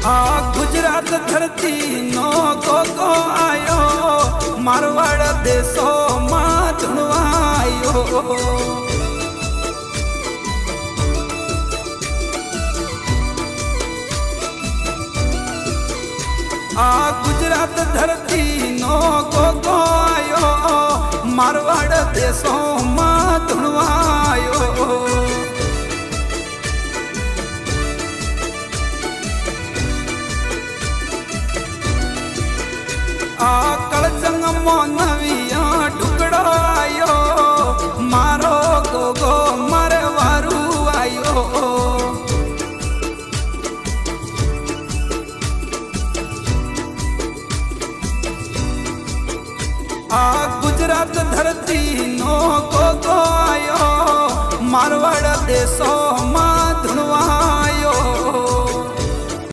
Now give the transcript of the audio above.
આ ગુજરાત ધરતી નો ગોગો આયો, મારવાડ દેશો માં ધણવાયો. આ ગુજરાત ધરતી નો ગોગો આયો, મારવાડ દેશો માં ધણવાયો. આ કળજંગ મોનવિયા ટુકડો આયો, મારો ગોગો મારે વારું આયો. આ ગુજરાત ધરતી નો ગોગો આયો, મારવાડ દેશો